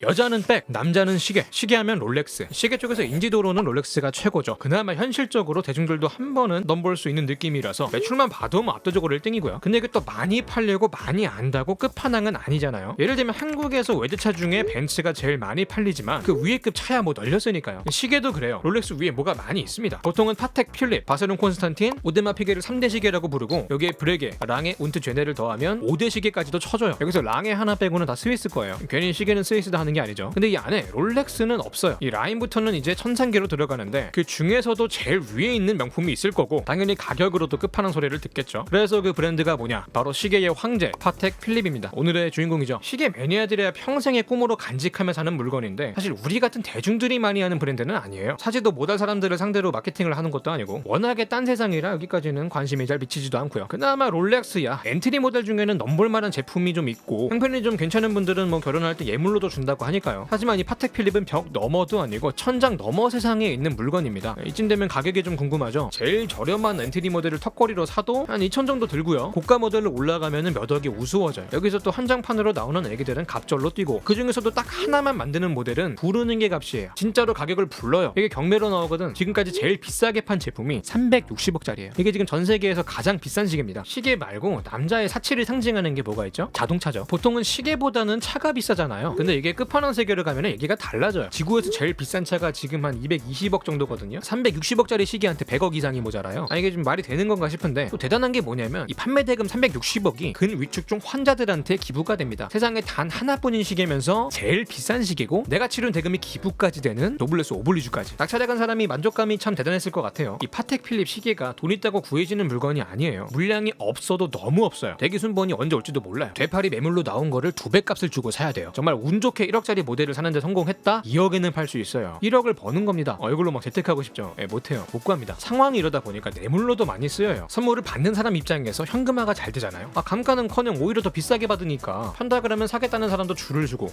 여자는 백, 남자는 시계. 시계하면 롤렉스. 시계 쪽에서 인지도로는 롤렉스가 최고죠. 그나마 현실적으로 대중들도 한 번은 넘볼 수 있는 느낌이라서 매출만 봐도 압도적으로 1등이고요. 근데 이게 또 많이 팔려고 많이 안다고 끝판왕은 아니잖아요. 예를 들면 한국에서 외제차 중에 벤츠가 제일 많이 팔리지만 그 위에 급 차야 뭐 널렸으니까요. 시계도 그래요. 롤렉스 위에 뭐가 많이 있습니다. 보통은 파텍 필립, 바세론 콘스탄틴, 오데마 피게를 3대 시계라고 부르고 여기에 브레게, 랑에, 운트 제네를 더하면 5대 시계까지도 쳐줘요. 여기서 랑에 하나 빼고는 다 스위스 거예요. 괜히 시계는 스위스다 하는 게 아니죠. 근데 이 안에 롤렉스는 없어요. 이 라인부터는 이제 천상계로 들어가는데 그 중에서도 제일 위에 있는 명품이 있을 거고 당연히 가격으로도 끝판왕 소리를 듣겠죠. 그래서 그 브랜드가 뭐냐? 바로 시계의 황제 파텍 필립입니다. 오늘의 주인공이죠. 시계 매니아들의 평생의 꿈으로 간직하며 사는 물건인데 사실 우리 같은 대중들이 많이 하는 브랜드는 아니에요. 사지도 못할 사람들을 상대로 마케팅을 하는 것도 아니고 워낙에 딴 세상이라 여기까지는 관심이 잘 미치지도 않고요. 그나마 롤렉스야 엔트리 모델 중에는 넘볼 만한 제품이 좀 있고 형편이 좀 괜찮은 분들은 뭐 결혼할 때 예물로도 준다고 하니까요. 하지만 이 파텍 필립은 벽 너머도 아니고 천장 너머 세상에 있는 물건입니다. 이쯤 되면 가격이 좀 궁금하죠. 제일 저렴한 엔트리 모델을 턱걸이로 사도 한 2천 정도 들고요. 고가 모델로 올라가면 몇 억이 우스워져요. 여기서 또 한정판으로 나오는 애기들은 갑절로 뛰고 그 중에서도 딱 하나만 만드는 모델은 부르는 게 값이에요. 진짜로 가격을 불러요. 이게 경매로 나오거든. 지금까지 제일 비싸게 판 제품이 360억짜리예요. 이게 지금 전 세계에서 가장 비싼 시계입니다. 시계 말고 남자의 사치를 상징하는 게 뭐가 있죠? 자동차죠. 보통은 시계보다는 차가 비싸잖아요. 근데 이게 끝판왕 세계로 가면 얘기가 달라져요. 지구에서 제일 비싼 차가 지금 한 220억 정도거든요. 360억짜리 시계한테 100억 이상이 모자라요. 이게 좀 말이 되는 건가 싶은데 또 대단한 게 뭐냐면 이 판매 대금 360억이 근위축중 환자들한테 기부가 됩니다. 세상에 단 하나뿐인 시계면서 제일 비싼 시계고 내가 치른 대금이 기부까지 되는 노블레스 오블리주까지. 낙찰해간 사람이 만족감이 참 대단했을 것 같아요. 이 파텍 필립 시계가 돈 있다고 구해지는 물건이 아니에요. 물량이 없어도 너무 없어요. 대기 순번이 언제 올지도 몰라요. 되팔이 매물로 나온 거를 2배 값을 주고 사야 돼요. 정말 운 좋게 1억짜리 모델을 사는데 성공했다? 2억에는 팔 수 있어요. 1억을 버는 겁니다. 이걸로 막 재테크하고 싶죠? 못해요. 못 구합니다. 상황이 이러다 보니까 뇌물로도 많이 쓰여요. 선물을 받는 사람 입장에서 현금화가 잘 되잖아요. 감가는커녕 오히려 더 비싸게 받으니까 판다 그러면 사겠다는 사람도 줄을 주고.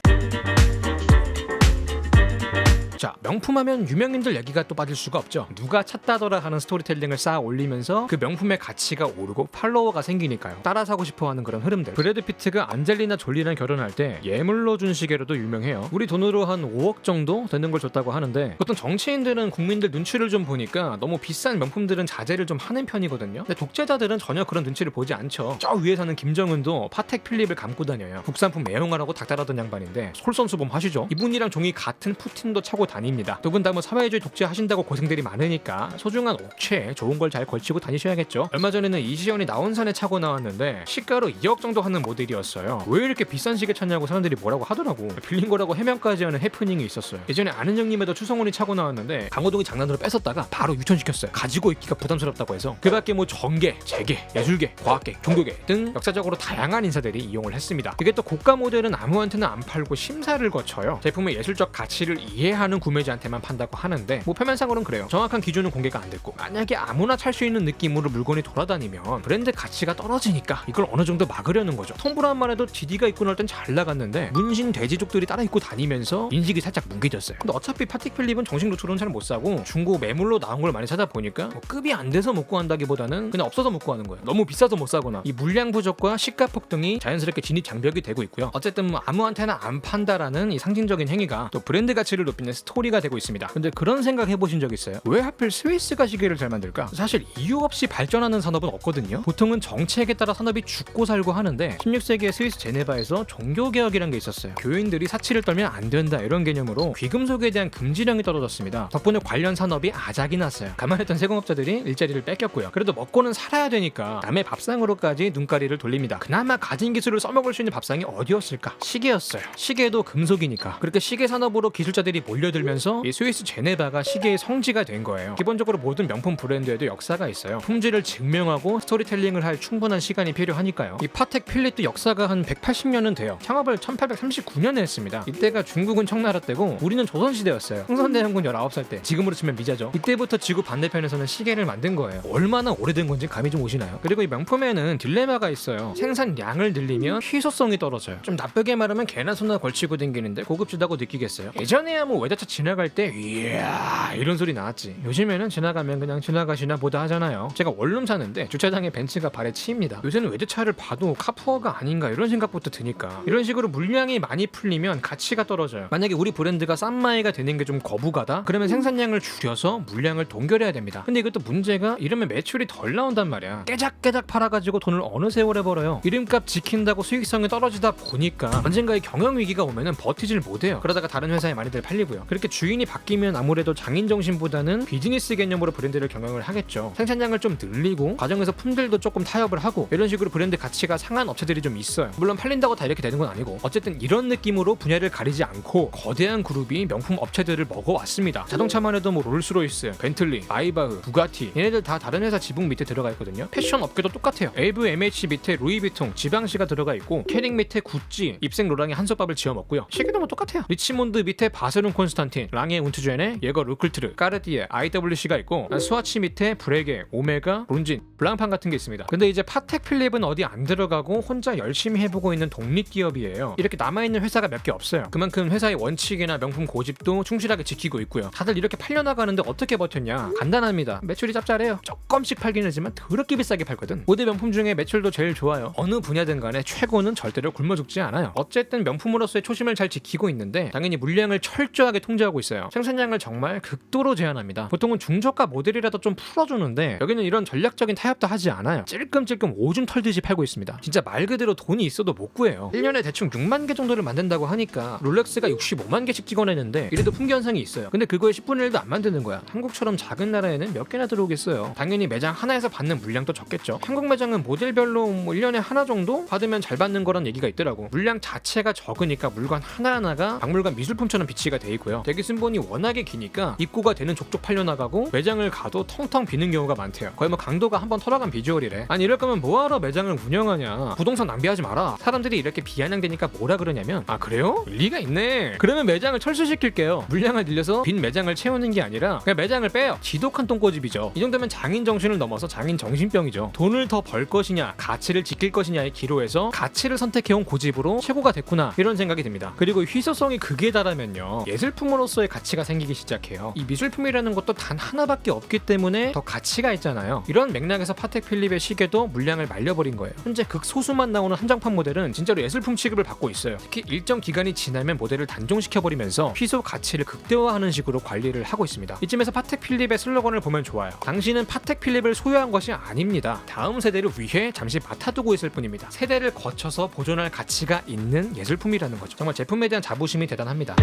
자, 명품하면 유명인들 얘기가 또 빠질 수가 없죠. 누가 찾다더라 하는 스토리텔링을 쌓아 올리면서 그 명품의 가치가 오르고 팔로워가 생기니까요. 따라 사고 싶어하는 그런 흐름들. 브래드 피트가 안젤리나 졸리랑 결혼할 때 예물로 준 시계로도 유명해요. 우리 돈으로 한 5억 정도 되는 걸 줬다고 하는데 보통 정치인들은 국민들 눈치를 좀 보니까 너무 비싼 명품들은 자제를 좀 하는 편이거든요. 근데 독재자들은 전혀 그런 눈치를 보지 않죠. 저 위에 사는 김정은도 파텍 필립을 감고 다녀요. 국산품 애용하라고 닥달하던 양반인데 솔선수범 하시죠. 이분이랑 종이 같은 푸틴도 차고 다닙니다. 더군다나 뭐 사회주의 독재 하신다고 고생들이 많으니까 소중한 옥체 좋은 걸 잘 걸치고 다니셔야겠죠. 얼마 전에는 이시연이 나온산에 차고 나왔는데 시가로 2억 정도 하는 모델이었어요. 왜 이렇게 비싼 시계 찾냐고 사람들이 뭐라고 하더라고. 빌린 거라고 해명까지 하는 해프닝이 있었어요. 예전에 아는 형님에도 추성훈이 차고 나왔는데 강호동이 장난으로 뺏었다가 바로 유천시켰어요. 가지고 있기가 부담스럽다고 해서. 그 밖에 뭐 정계, 재계, 예술계, 과학계, 종교계 등 역사적으로 다양한 인사들이 이용을 했습니다. 이게 또 고가 모델은 아무한테나 안 팔고 심사를 거쳐요. 제품의 예술적 가치를 이해하는 구매자한테만 판다고 하는데 뭐 표면상으로는 그래요. 정확한 기준은 공개가 안 됐고 만약에 아무나 찰 수 있는 느낌으로 물건이 돌아다니면 브랜드 가치가 떨어지니까 이걸 어느 정도 막으려는 거죠. 톰브라운만 해도 GD가 입고 나올 땐 잘 나갔는데 문신 돼지족들이 따라 입고 다니면서 인식이 살짝 뭉개졌어요. 근데 어차피 파텍 필립은 정식 노출은 잘 못 사고 중고 매물로 나온 걸 많이 사다 보니까 뭐 급이 안 돼서 못 구한다기보다는 그냥 없어서 못 구하는 거예요. 너무 비싸서 못 사거나 이 물량 부족과 시가 폭등이 자연스럽게 진입 장벽이 되고 있고요. 어쨌든 뭐 아무한테나 안 판다라는 이 상징적인 행위가 또 브랜드 가치를 높이는 스토리가 되고 있습니다. 근데 그런 생각 해보신 적 있어요? 왜 하필 스위스가 시계를 잘 만들까? 사실 이유 없이 발전하는 산업은 없거든요. 보통은 정책에 따라 산업이 죽고 살고 하는데 16세기에 스위스 제네바에서 종교개혁이란 게 있었어요. 교인들이 사치를 떨면 안 된다 이런 개념으로 귀금속에 대한 금지령이 떨어졌습니다. 덕분에 관련 산업이 아작이 났어요. 가만했던 세공업자들이 일자리를 뺏겼고요. 그래도 먹고는 살아야 되니까 남의 밥상으로까지 눈가리를 돌립니다. 그나마 가진 기술을 써먹을 수 있는 밥상이 어디였을까? 시계였어요. 시계도 금속이니까. 그렇게 시계 산업으로 기술자들이 몰려들면서 이 스위스 제네바가 시계의 성지가 된 거예요. 기본적으로 모든 명품 브랜드에도 역사가 있어요. 품질을 증명하고 스토리텔링을 할 충분한 시간이 필요하니까요. 이 파텍 필립도 역사가 한 180년은 돼요. 창업을 1839년에 했습니다. 이때가 중국은 청나라 때고 우리는 조선시대였어요. 흥선대원군 19살 때. 지금으로 치면 미자죠. 이때부터 지구 반대편에서는 시계를 만든 거예요. 얼마나 오래된 건지 감이 좀 오시나요? 그리고 이 명품에는 딜레마가 있어요. 생산량을 늘리면 희소성이 떨어져요. 좀 나쁘게 말하면 개나 소나 걸치고 댕기는데 고급지다고 느끼겠어요. 예전에야 뭐 외제차 지하철 지나갈 때 이야 이런 소리 나왔지. 요즘에는 지나가면 그냥 지나가시나 보다 하잖아요. 제가 원룸 사는데 주차장에 벤츠가 발에 치입니다. 요새는 외제차를 봐도 카푸어가 아닌가 이런 생각부터 드니까 이런 식으로 물량이 많이 풀리면 가치가 떨어져요. 만약에 우리 브랜드가 싼 마이가 되는 게 좀 거부가다? 그러면 생산량을 줄여서 물량을 동결해야 됩니다. 근데 이것도 문제가 이러면 매출이 덜 나온단 말이야. 깨작깨작 팔아가지고 돈을 어느 세월에 벌어요. 이름값 지킨다고 수익성이 떨어지다 보니까 언젠가의 경영위기가 오면은 버티질 못해요. 그러다가 다른 회사에 많이들 팔리고요. 그렇게 주인이 바뀌면 아무래도 장인 정신보다는 비즈니스 개념으로 브랜드를 경영을 하겠죠. 생산량을 좀 늘리고 과정에서 품질도 조금 타협을 하고 이런 식으로 브랜드 가치가 상한 업체들이 좀 있어요. 물론 팔린다고 다 이렇게 되는 건 아니고 어쨌든 이런 느낌으로 분야를 가리지 않고 거대한 그룹이 명품 업체들을 먹어왔습니다. 자동차만 해도 뭐 롤스로이스, 벤틀리, 마이바흐, 부가티 얘네들 다 다른 회사 지붕 밑에 들어가 있거든요. 패션 업계도 똑같아요. LVMH 밑에 루이비통, 지방시가 들어가 있고 캐링 밑에 구찌, 입생 로랑이 한솥밥을 지어 먹고요. 시계도 뭐 똑같아요. 리치몬드 밑에 바세론 콘스탄틴, 랑에 운트제네, 예거 루클트르, 까르띠에, IWC가 있고 스와치 밑에 브레게, 오메가, 론진, 블랑팡 같은 게 있습니다. 근데 이제 파텍 필립은 어디 안 들어가고 혼자 열심히 해보고 있는 독립기업이에요. 이렇게 남아있는 회사가 몇 개 없어요. 그만큼 회사의 원칙이나 명품 고집도 충실하게 지키고 있고요. 다들 이렇게 팔려나가는데 어떻게 버텼냐? 간단합니다. 매출이 짭짤해요. 조금씩 팔긴 하지만 더럽게 비싸게 팔거든. 5대 명품 중에 매출도 제일 좋아요. 어느 분야든 간에 최고는 절대로 굶어 죽지 않아요. 어쨌든 명품으로서의 초심을 잘 지키고 있는데 당연히 물량을 철저하게 통제하고 있어요. 생산량을 정말 극도로 제한합니다. 보통은 중저가 모델이라도 좀 풀어주는데 여기는 이런 전략적인 타협도 하지 않아요. 찔끔찔끔 오줌 털듯이 팔고 있습니다. 진짜 말 그대로 돈이 있어도 못 구해요. 1년에 대충 6만 개 정도를 만든다고 하니까 롤렉스가 65만 개씩 찍어내는데 이래도 품귀 현상이 있어요. 근데 그거에 10분의 1도 안 만드는 거야. 한국처럼 작은 나라에는 몇 개나 들어오겠어요. 당연히 매장 하나에서 받는 물량도 적겠죠. 한국 매장은 모델별로 뭐 1년에 하나 정도 받으면 잘 받는 거란 얘기가 있더라고. 물량 자체가 적으니까 물건 하나하나가 박물관 미술품처럼 비치가 돼 있고요. 대기 순번이 워낙에 기니까 입고가 되는 족족 팔려나가고 매장을 가도 텅텅 비는 경우가 많대요. 거의 뭐 강도가 한번 털어간 비주얼이래. 아니 이럴 거면 뭐하러 매장을 운영하냐. 부동산 낭비하지 마라. 사람들이 이렇게 비아냥대니까 뭐라 그러냐면 아 그래요? 일리가 있네. 그러면 매장을 철수시킬게요. 물량을 늘려서 빈 매장을 채우는 게 아니라 그냥 매장을 빼요. 지독한 똥꼬집이죠. 이 정도면 장인 정신을 넘어서 장인 정신병이죠. 돈을 더 벌 것이냐 가치를 지킬 것이냐의 기로에서 가치를 선택해온 고집으로 최고가 됐구나 이런 생각이 듭니다. 그리고 희소성이 극에 달하면요 예술품으로서의 가치가 생기기 시작해요. 이 미술품이라는 것도 단 하나밖에 없기 때문에 더 가치가 있잖아요. 이런 맥락에서 파텍 필립의 시계도 물량을 말려버린 거예요. 현재 극소수만 나오는 한정판 모델은 진짜로 예술품 취급을 받고 있어요. 특히 일정 기간이 지나면 모델을 단종시켜버리면서 희소 가치를 극대화하는 식으로 관리를 하고 있습니다. 이쯤에서 파텍 필립의 슬로건을 보면 좋아요. 당신은 파텍 필립을 소유한 것이 아닙니다. 다음 세대를 위해 잠시 맡아두고 있을 뿐입니다. 세대를 거쳐서 보존할 가치가 있는 예술품이라는 거죠. 정말 제품에 대한 자부심이 대단합니다.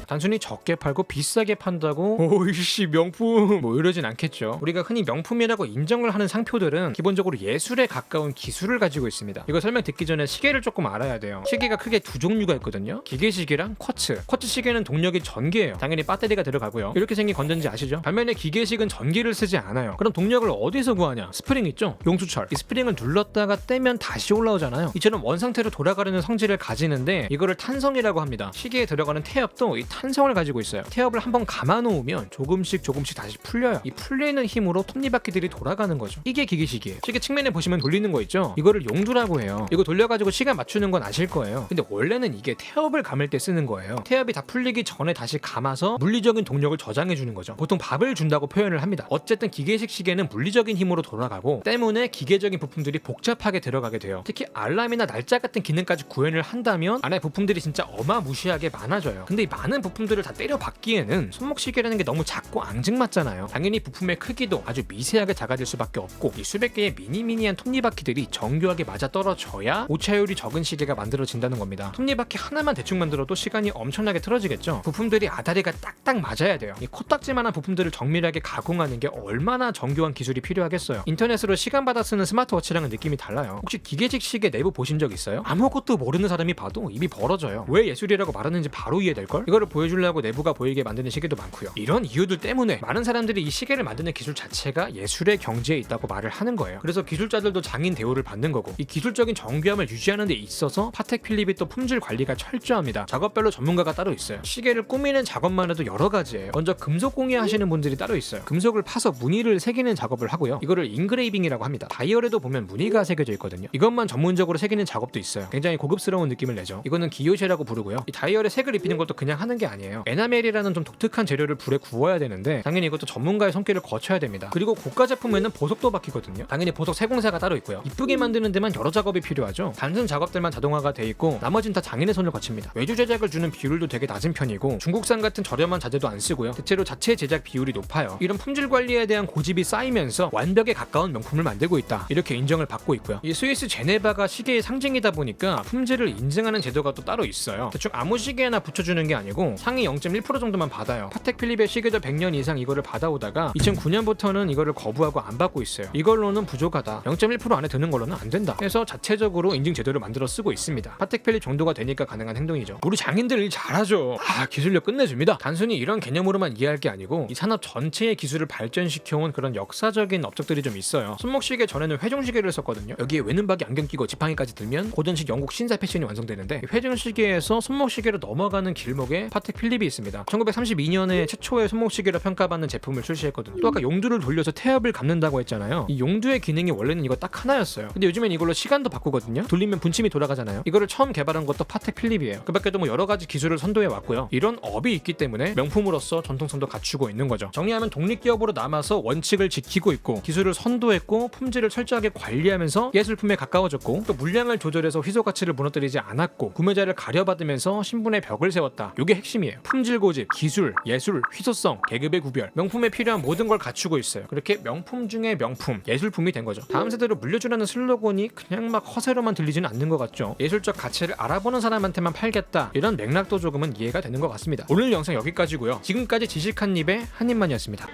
단순히 적게 팔고 비싸게 판다고 오이씨 명품 뭐 이러진 않겠죠. 우리가 흔히 명품이라고 인정을 하는 상표들은 기본적으로 예술에 가까운 기술을 가지고 있습니다. 이거 설명 듣기 전에 시계를 조금 알아야 돼요. 시계가 크게 두 종류가 있거든요. 기계식이랑 쿼츠 시계는 동력이 전기예요. 당연히 배터리가 들어가고요. 이렇게 생긴 건전지 아시죠? 반면에 기계식은 전기를 쓰지 않아요. 그럼 동력을 어디서 구하냐? 스프링 있죠? 용수철. 이 스프링을 눌렀다가 떼면 다시 올라오잖아요. 이처럼 원상태로 돌아가려는 성질을 가지는데 이거를 탄성이라고 합니다. 시계에 들어가는 태엽도 이 탄성을 가지고 있어요. 태엽을 한번 감아놓으면 조금씩 다시 풀려요. 이 풀리는 힘으로 톱니바퀴들이 돌아가는 거죠. 이게 기계식이에요. 시계 측면에 보시면 돌리는 거 있죠? 이거를 용두라고 해요. 이거 돌려가지고 시간 맞추는 건 아실 거예요. 근데 원래는 이게 태엽을 감을 때 쓰는 거예요. 태엽이 다 풀리기 전에 다시 감아서 물리적인 동력을 저장해 주는 거죠. 보통 밥을 준다고 표현을 합니다. 어쨌든 기계식 시계는 물리적인 힘으로 돌아가고 때문에 기계적인 부품들이 복잡하게 들어가게 돼요. 특히 알람이나 날짜 같은 기능까지 구현을 한다면 안에 부품들이 진짜 어마무시하게 많아져요. 근데 이 많은 부품들을 다 때려 박기에는 손목시계라는 게 너무 작고 앙증맞잖아요. 당연히 부품의 크기도 아주 미세하게 작아질 수밖에 없고 이 수백 개의 미니미니한 톱니바퀴들이 정교하게 맞아떨어져야 오차율이 적은 시계가 만들어진다는 겁니다. 톱니바퀴 하나만 대충 만들어도 시간이 엄청나게 틀어지겠죠. 부품들이 아다리가 딱딱 맞아야 돼요. 이 코딱지만한 부품들을 정밀하게 가공하는 게 얼마나 정교한 기술이 필요하겠어요. 인터넷으로 시간 받아 쓰는 스마트워치랑은 느낌이 달라요. 혹시 기계식 시계 내부 보신 적 있어요? 아무것도 모르는 사람이 봐도 입이 벌어져요. 왜 예술이라고 말하는지 바로 이해될걸? 이거를 보여주려고 내부가 보이게 만드는 시계도 많고요. 이런 이유들 때문에 많은 사람들이 이 시계를 만드는 기술 자체가 예술의 경지에 있다고 말을 하는 거예요. 그래서 기술자들도 장인 대우를 받는 거고 이 기술적인 정교함을 유지하는 데 있어서 파텍 필립이 또 품질 관리가 철저합니다. 작업별로 전문가가 따로 있어요. 시계를 꾸미는 작업만 해도 여러 가지예요. 먼저 금속 공예 하시는 분들이 따로 있어요. 금속을 파서 무늬를 새기는 작업을 하고요. 이거를 인그레이빙이라고 합니다. 다이얼에도 보면 무늬가 새겨져 있거든요. 이것만 전문적으로 새기는 작업도 있어요. 굉장히 고급스러운 느낌을 내죠. 이거는 기요시라고 부르고요. 이 다이얼에 색을 입히는 것도 그냥 하는 게 게 아니에요. 에나멜이라는 좀 독특한 재료를 불에 구워야 되는데 당연히 이것도 전문가의 손길을 거쳐야 됩니다. 그리고 고가 제품에는 보석도 박히거든요. 당연히 보석 세공사가 따로 있고요. 이쁘게 만드는 데만 여러 작업이 필요하죠. 단순 작업들만 자동화가 돼 있고 나머진 다 장인의 손을 거칩니다. 외주 제작을 주는 비율도 되게 낮은 편이고 중국산 같은 저렴한 자재도 안 쓰고요. 대체로 자체 제작 비율이 높아요. 이런 품질 관리에 대한 고집이 쌓이면서 완벽에 가까운 명품을 만들고 있다, 이렇게 인정을 받고 있고요. 이 스위스 제네바가 시계의 상징이다 보니까 품질을 인증하는 제도가 또 따로 있어요. 대충 아무 시계나 붙여주는 게 아니고 상위 0.1% 정도만 받아요. 파텍 필립의 시계도 100년 이상 이거를 받아오다가 2009년부터는 이거를 거부하고 안 받고 있어요. 이걸로는 부족하다, 0.1% 안에 드는 걸로는 안 된다 해서 자체적으로 인증 제도를 만들어 쓰고 있습니다. 파텍 필립 정도가 되니까 가능한 행동이죠. 우리 장인들 일 잘하죠. 기술력 끝내줍니다. 단순히 이런 개념으로만 이해할 게 아니고 이 산업 전체의 기술을 발전시켜온 그런 역사적인 업적들이 좀 있어요. 손목시계 전에는 회중시계를 썼거든요. 여기에 외눈박이 안경 끼고 지팡이까지 들면 고전식 영국 신사 패션이 완성되는데 회중시계에서 손목시계로 넘어가는 길목에 파텍 필립이 있습니다. 1932년에 최초의 손목시계로 평가받는 제품을 출시했거든요. 또 아까 용두를 돌려서 태엽을 감는다고 했잖아요. 이 용두의 기능이 원래는 이거 딱 하나였어요. 근데 요즘엔 이걸로 시간도 바꾸거든요. 돌리면 분침이 돌아가잖아요. 이거를 처음 개발한 것도 파텍 필립이에요. 그 밖에도 뭐 여러 가지 기술을 선도해 왔고요. 이런 업이 있기 때문에 명품으로서 전통성도 갖추고 있는 거죠. 정리하면 독립기업으로 남아서 원칙을 지키고 있고 기술을 선도했고 품질을 철저하게 관리하면서 예술품에 가까워졌고 또 물량을 조절해서 희소 가치를 무너뜨리지 않았고 구매자를 가려받으면서 신분의 벽을 세웠다. 이게 핵심이에요. 품질 고집, 기술, 예술, 희소성, 계급의 구별, 명품에 필요한 모든 걸 갖추고 있어요. 그렇게 명품 중에 명품, 예술품이 된 거죠. 다음 세대로 물려주라는 슬로건이 그냥 막 허세로만 들리지는 않는 것 같죠. 예술적 가치를 알아보는 사람한테만 팔겠다, 이런 맥락도 조금은 이해가 되는 것 같습니다. 오늘 영상 여기까지고요. 지금까지 지식한 입의 한입만이었습니다.